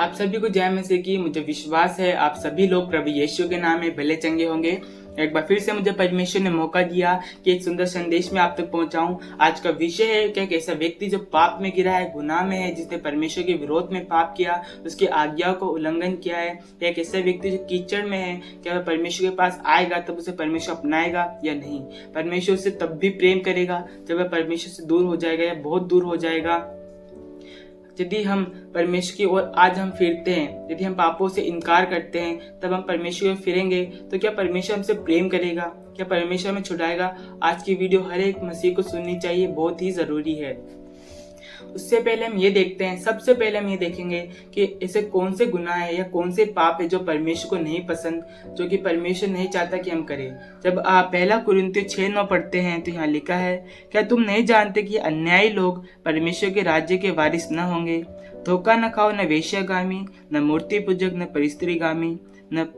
आप सभी को जय मसीह की। मुझे विश्वास है आप सभी लोग प्रभु यीशु के नाम में भले चंगे होंगे। एक बार फिर से मुझे परमेश्वर ने मौका दिया कि एक सुंदर संदेश में आप तक पहुंचाऊं। आज का विषय है कि एक ऐसा व्यक्ति जो पाप में गिरा है, गुनाह में है, जिसने परमेश्वर के विरोध में पाप किया, उसकी आज्ञाओं को उल्लंघन किया है। एक ऐसा व्यक्ति जो कीचड़ में है, क्या वह परमेश्वर के पास आएगा तब उसे परमेश्वर अपनाएगा या नहीं? परमेश्वर उससे तब भी प्रेम करेगा जब वह परमेश्वर से दूर हो जाएगा या बहुत दूर हो जाएगा। यदि हम परमेश्वर की ओर आज हम फिरते हैं, यदि हम पापों से इनकार करते हैं, तब हम परमेश्वर की ओर फिरेंगे तो क्या परमेश्वर हमसे प्रेम करेगा? क्या परमेश्वर हमें छुड़ाएगा? आज की वीडियो हर एक मसीह को सुननी चाहिए, बहुत ही जरूरी है। उससे पहले हम ये देखते हैं, सबसे पहले हम ये देखेंगे कि ऐसे कौन से गुनाह है या कौन से पाप है जो परमेश्वर को नहीं पसंद, जो कि परमेश्वर नहीं चाहता कि हम करें। जब आप 1 कुरिन्थियों 6:9 पढ़ते हैं तो यहाँ लिखा है, क्या तुम नहीं जानते कि अन्यायी लोग परमेश्वर के राज्य के वारिस न होंगे? धोखा न खाओ, न वेश्यागामी, न मूर्ति पूजक, न परिस्त्रीगामी, न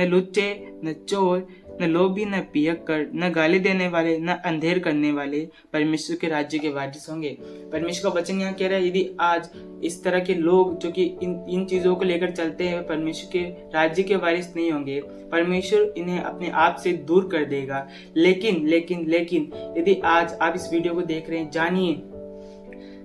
लुच्चे, न चोर, न लोभी, न पियक्कड़, न गाली देने वाले, न अंधेर करने वाले परमेश्वर के राज्य के वारिस होंगे। परमेश्वर का वचन यहाँ कह रहा है, यदि आज इस तरह के लोग जो कि इन चीजों को लेकर चलते हैं, परमेश्वर के राज्य के वारिस नहीं होंगे। परमेश्वर इन्हें अपने आप से दूर कर देगा। लेकिन लेकिन लेकिन यदि आज आप इस वीडियो को देख रहे हैं, जानिए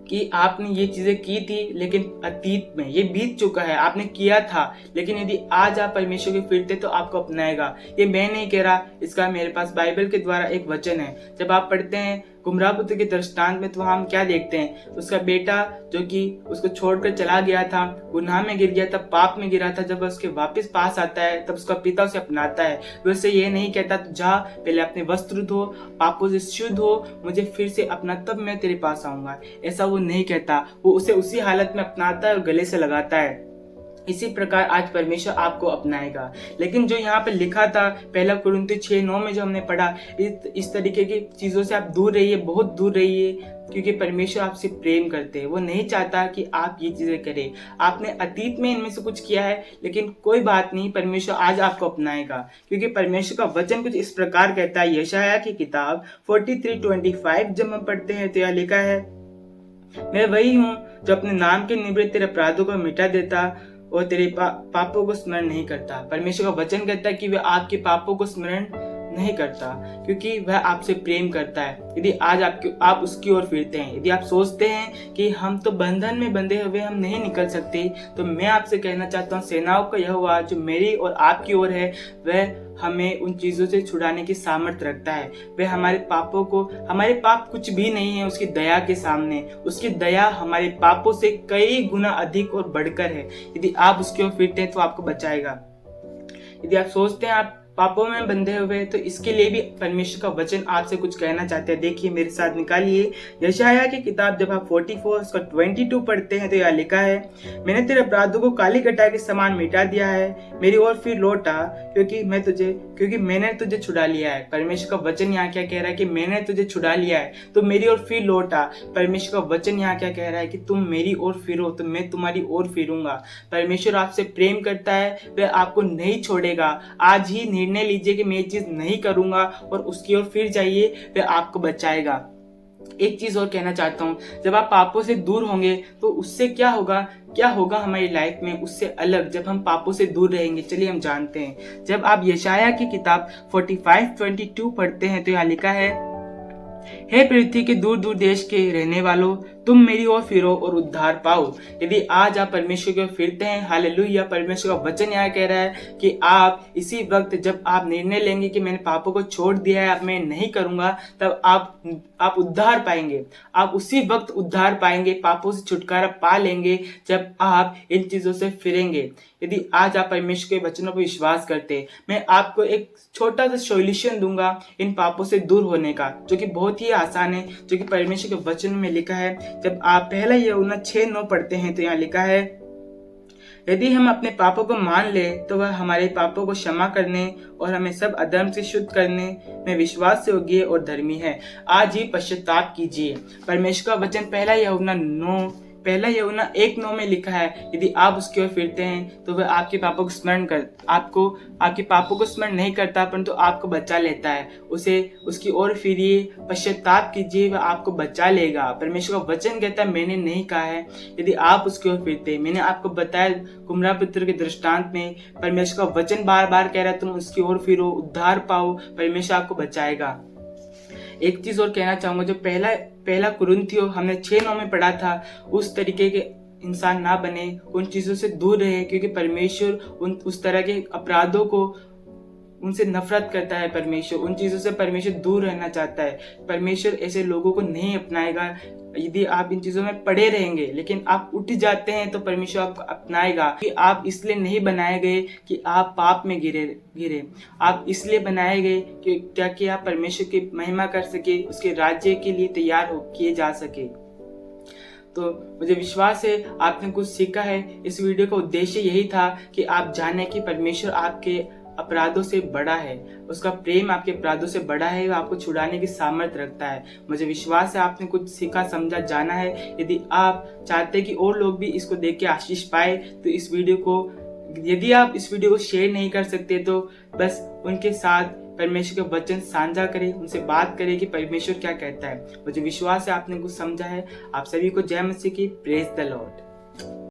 कि आपने ये चीजें की थी, लेकिन अतीत में ये बीत चुका है, आपने किया था। लेकिन यदि आज आप परमेश्वर के फिरते तो आपको अपनाएगा। ये मैं नहीं कह रहा, इसका मेरे पास बाइबल के द्वारा एक वचन है। जब आप पढ़ते हैं गुमराह पुत्र के दृष्टांत में, तो हम क्या देखते हैं? उसका बेटा जो कि उसको छोड़कर चला गया था, गुनाह में गिर गया था, पाप में गिरा था, जब उसके वापस पास आता है तब उसका पिता उसे अपनाता है। वो उससे ये नहीं कहता तू जा पहले अपने वस्त्र धो, पापों से शुद्ध हो, मुझे फिर से अपना, तब मैं तेरे पास आऊंगा। ऐसा वो नहीं कहता, वो उसे उसी हालत में अपनाता है और गले से लगाता है। इसी प्रकार आज परमेश्वर आपको अपनाएगा। लेकिन जो यहाँ पे लिखा था 1 कुरिन्थियों 6:9 में जो हमने पढ़ा, इस तरीके की चीजों से आप दूर रहिए, बहुत दूर रहिए, क्योंकि परमेश्वर आपसे प्रेम करते हैं। वो नहीं चाहता कि आप ये चीजें करें। आपने अतीत में इनमें से कुछ किया है, लेकिन कोई बात नहीं, परमेश्वर आज आपको अपनाएगा, क्योंकि परमेश्वर का वचन कुछ इस प्रकार कहता है। यशायाह की किताब 43:25 जब हम पढ़ते हैं तो यह लिखा है, मैं वही हूँ जो अपने नाम के निमित्त तेरे अपराधों को मिटा देता और तेरे पापों को स्मरण नहीं करता। परमेश्वर का वचन कहता है कि वह आपके पापों को स्मरण नहीं करता, क्योंकि वह आपसे प्रेम करता है। यदि आज आप उसकी ओर फिरते हैं, यदि आप सोचते हैं कि हम तो बंधन में बंधे हुए हम नहीं निकल सकते, तो मैं आपसे कहना चाहता हूँ, सेनाओं का यहोवा जो मेरी और आपकी ओर है, वह हमें उन चीजों से छुड़ाने की सामर्थ्य रखता है। वह हमारे पापों को, हमारे पाप कुछ भी नहीं है उसकी दया के सामने। उसकी दया हमारे पापों से कई गुना अधिक और बढ़कर है। यदि आप उसकी ओर फिरते हैं तो आपको बचाएगा। यदि आप सोचते हैं आप पापों में बंधे हुए, तो इसके लिए भी परमेश्वर का वचन आपसे कुछ कहना चाहते हैं। देखिए मेरे साथ निकालिए यशायाह की किताब, जब आप 44 उसका 22 पढ़ते हैं तो यह लिखा है, मैंने तेरे अपराधों को काली घटाई के समान मिटा दिया है, मेरी ओर फिर लौट आ, क्योंकि मैंने तुझे छुड़ा लिया है। परमेश्वर का वचन यहाँ क्या कह रहा है कि मैंने तुझे छुड़ा लिया है, तो मेरी ओर फिर लौट आ। परमेश्वर का वचन यहाँ क्या कह रहा है कि तुम मेरी ओर फिरो तो मैं तुम्हारी ओर फिरूंगा। परमेश्वर आपसे प्रेम करता है, वह आपको नहीं छोड़ेगा। आज ही निर्णय लीजिए कि मैं ये चीज नहीं करूंगा और उसकी ओर फिर जाइए, वह आपको बचाएगा। एक चीज और कहना चाहता हूँ, जब आप पापों से दूर होंगे तो उससे क्या होगा हमारी लाइफ में उससे अलग, जब हम पापों से दूर रहेंगे। चलिए हम जानते हैं। जब आप यशायाह की किताब 45:22 पढ़ते हैं तो यहाँ लिखा है, हे पृथ्वी के दूर दूर देश के रहने वालों, तुम मेरी ओर फिरो और उद्धार पाओ। यदि आज आप परमेश्वर की ओर फिरते हैं, हालेलुया, परमेश्वर का वचन यहाँ कह रहा है कि आप इसी वक्त जब आप निर्णय लेंगे कि मैंने पापों को छोड़ दिया है, अब मैं नहीं करूंगा, तब आप उद्धार पाएंगे। आप उसी वक्त उद्धार पाएंगे, पापों से छुटकारा पा लेंगे जब आप इन चीजों से फिरेंगे। यदि आज आप परमेश्वर के वचनों पर विश्वास करते, मैं आपको एक छोटा सा सॉल्यूशन दूंगा इन पापों से दूर होने का, जो कि बहुत ही आसान है, जो कि परमेश्वर के वचन में लिखा है। जब आप 1 यूहन्ना 6:9 पढ़ते हैं तो यहाँ लिखा है, यदि हम अपने पापों को मान ले तो वह हमारे पापों को क्षमा करने और हमें सब अधर्म से शुद्ध करने में विश्वास योग्य और धर्मी है। आज ही पश्चाताप कीजिए। परमेश्वर का वचन 1 यूहन्ना पहला यूहन्ना 1:9 में लिखा है, यदि आप उसकी ओर फिरते हैं तो वह आपके पापों को स्मरण कर आपके पापों को स्मरण नहीं करता, परंतु आपको बचा लेता है। उसे उसकी ओर फिरिए, पश्चाताप कीजिए, वह आपको बचा लेगा। परमेश्वर का वचन कहता है, मैंने नहीं कहा है, यदि आप उसकी ओर फिरते। मैंने आपको बताया गुमराह पुत्र के दृष्टांत में, परमेश्वर का वचन बार बार कह रहा है तुम उसकी ओर फिरो, उद्धार पाओ, परमेश्वर आपको बचाएगा। एक चीज और कहना चाहूंगा, जो पहला कुरिन्थियों हमने 6:9 में पढ़ा था, उस तरीके के इंसान ना बने, उन चीजों से दूर रहे, क्योंकि परमेश्वर उस तरह के अपराधों को उनसे नफरत करता है। परमेश्वर उन चीजों से परमेश्वर दूर रहना चाहता है। परमेश्वर ऐसे लोगों को नहीं अपनाएगा। यदि आप इन चीजों में पड़े रहेंगे लेकिन आप उठ जाते हैं तो परमेश्वर आपको अपनाएगा। कि आप इसलिए नहीं बनाए गए कि आप पाप में गिरे। आप इसलिए बनाए गए कि ताकि आप परमेश्वर की महिमा कर सके, उसके राज्य के लिए तैयार किए जा सके। तो मुझे विश्वास है आपने कुछ सीखा है। इस वीडियो का उद्देश्य यही था कि आप जाने कि परमेश्वर आपके अपराधों से बड़ा है, उसका प्रेम आपके अपराधों से बड़ा है, वो आपको छुड़ाने की सामर्थ्य रखता है। मुझे विश्वास है आपने कुछ सीखा, समझा, जाना है। यदि आप चाहते हैं कि और लोग भी इसको देख के आशीष पाए तो यदि आप इस वीडियो को शेयर नहीं कर सकते तो बस उनके साथ परमेश्वर के वचन साझा करें, उनसे बात करें कि परमेश्वर क्या कहता है। मुझे विश्वास है आपने कुछ समझा है। आप सभी को जय मसीह की। Praise the Lord.